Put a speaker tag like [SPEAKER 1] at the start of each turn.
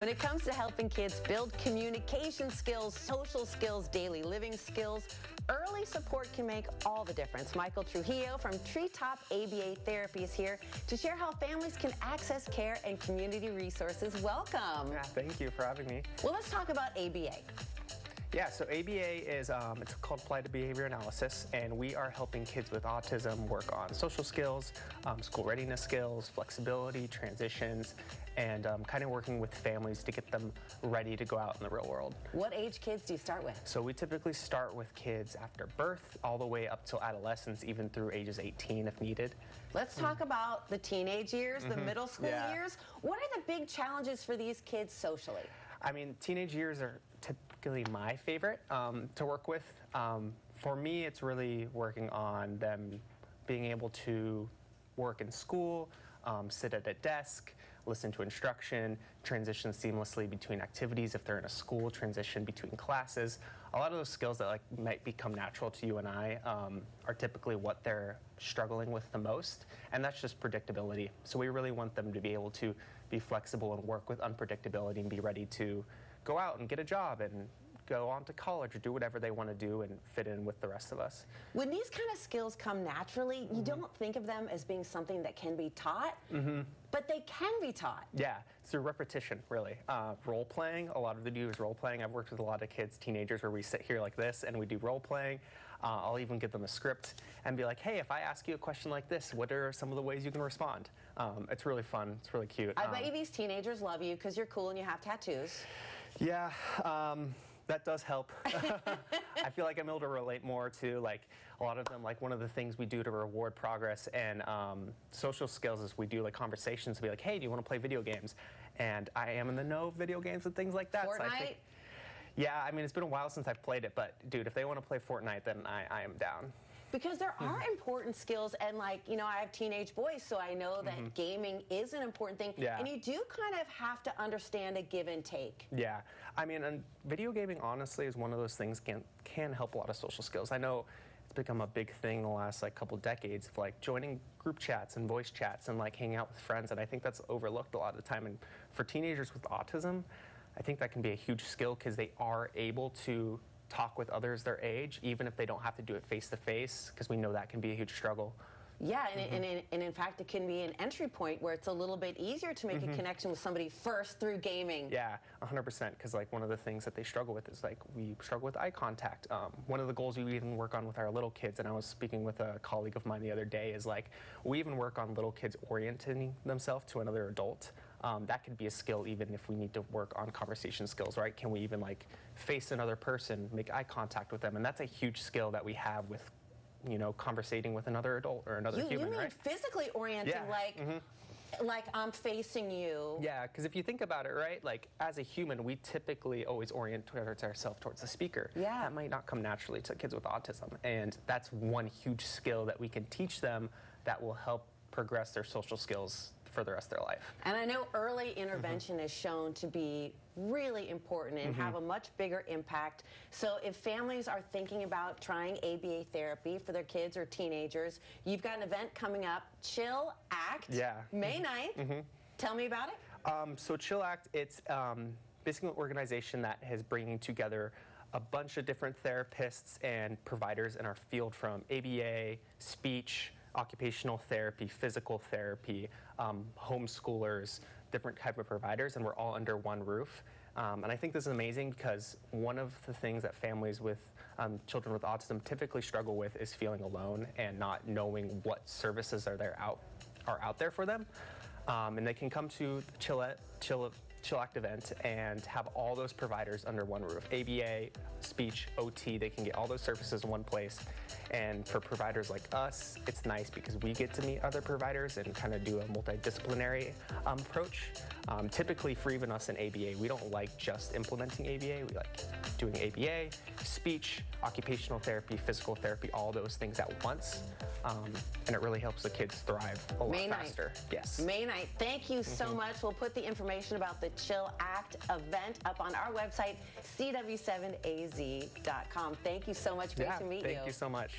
[SPEAKER 1] When it comes to helping kids build communication skills, social skills, daily living skills, early support can make all the difference. Michael Trujillo from Treetop ABA Therapy is here to share how families can access care and community resources. Welcome.
[SPEAKER 2] Yeah, thank you for having me.
[SPEAKER 1] Well, let's talk about ABA.
[SPEAKER 2] Yeah, so ABA is it's called Applied Behavior Analysis, and we are helping kids with autism work on social skills, school readiness skills, flexibility, transitions, and kind of working with families to get them ready to go out in the real world.
[SPEAKER 1] What age kids do you start with?
[SPEAKER 2] So we typically start with kids after birth all the way up till adolescence, even through ages 18 if needed.
[SPEAKER 1] Let's talk about the teenage years, the middle school years. What are the big challenges for these kids socially?
[SPEAKER 2] I mean, teenage years are typically my favorite to work with. For me, it's really working on them being able to work in school, sit at a desk, listen to instruction, transition seamlessly between activities if they're in a school, transition between classes. A lot of those skills that might become natural to you and I are typically what they're struggling with the most, and that's just predictability. So we really want them to be able to be flexible and work with unpredictability and be ready to go out and get a job and go on to college or do whatever they want to do and fit in with the rest of us.
[SPEAKER 1] When these kind of skills come naturally, you don't think of them as being something that can be taught, but they can be taught.
[SPEAKER 2] Yeah, it's through repetition, really. Role playing, a lot of the do is role playing. I've worked with a lot of kids, teenagers, where we sit here like this and we do role playing. I'll even give them a script and be like, hey, if I ask you a question like this, what are some of the ways you can respond? It's really fun. It's really cute.
[SPEAKER 1] I bet you these teenagers love you because you're cool and you have tattoos.
[SPEAKER 2] Yeah. That does help. I feel like I'm able to relate more to, like, a lot of them. Like, one of the things we do to reward progress and social skills is we do like conversations to be like, hey, do you want to play video games? And I am in the know of video games and things like that.
[SPEAKER 1] Fortnite?
[SPEAKER 2] So I think, yeah, I mean, it's been a while since I've played it, but dude, if they want to play Fortnite, then I am down.
[SPEAKER 1] Because there are important skills, and like, you know, I have teenage boys, so I know that gaming is an important thing.
[SPEAKER 2] Yeah.
[SPEAKER 1] And you do kind of have to understand a give and take.
[SPEAKER 2] Yeah. I mean, and video gaming, honestly, is one of those things can help a lot of social skills. I know it's become a big thing in the last, like, couple decades of, like, joining group chats and voice chats and, like, hanging out with friends, and I think that's overlooked a lot of the time. And for teenagers with autism, I think that can be a huge skill because they are able to talk with others their age, even if they don't have to do it face-to-face, because we know that can be a huge struggle.
[SPEAKER 1] Yeah, and in fact, it can be an entry point where it's a little bit easier to make a connection with somebody first through gaming.
[SPEAKER 2] Yeah, 100%, because like one of the things that they struggle with is like we struggle with eye contact. One of the goals we even work on with our little kids, and I was speaking with a colleague of mine the other day, is like we even work on little kids orienting themselves to another adult. That could be a skill even if we need to work on conversation skills, right? Can we even like face another person, make eye contact with them? And that's a huge skill that we have with, you know, conversating with another adult or another human,
[SPEAKER 1] you mean
[SPEAKER 2] right?
[SPEAKER 1] Physically oriented, like I'm facing you.
[SPEAKER 2] Yeah, because if you think about it, right, like as a human, we typically always orient ourselves towards the speaker.
[SPEAKER 1] Yeah.
[SPEAKER 2] That might not come naturally to kids with autism, and that's one huge skill that we can teach them that will help progress their social skills for the rest of their life.
[SPEAKER 1] And I know early intervention is shown to be really important and have a much bigger impact. So if families are thinking about trying ABA therapy for their kids or teenagers, you've got an event coming up, Chill Act, May 9th. Tell me about it.
[SPEAKER 2] So Chill Act, it's basically an organization that is bringing together a bunch of different therapists and providers in our field, from ABA, speech, occupational therapy, physical therapy, homeschoolers, different type of providers, and we're all under one roof. And I think this is amazing because one of the things that families with children with autism typically struggle with is feeling alone and not knowing what services are out there for them. And they can come to the Chill Act event and have all those providers under one roof. ABA, speech, OT, they can get all those services in one place. And for providers like us, it's nice because we get to meet other providers and kind of do a multidisciplinary approach. Typically for even us in ABA, we don't like just implementing ABA. We like doing ABA, speech, occupational therapy, physical therapy, all those things at once. And it really helps the kids thrive a lot faster. Yes.
[SPEAKER 1] May 9th. Thank you so much. We'll put the information about the Chill Act event up on our website, cw7az.com. Thank you so much. Great to meet you.
[SPEAKER 2] Thank you so much.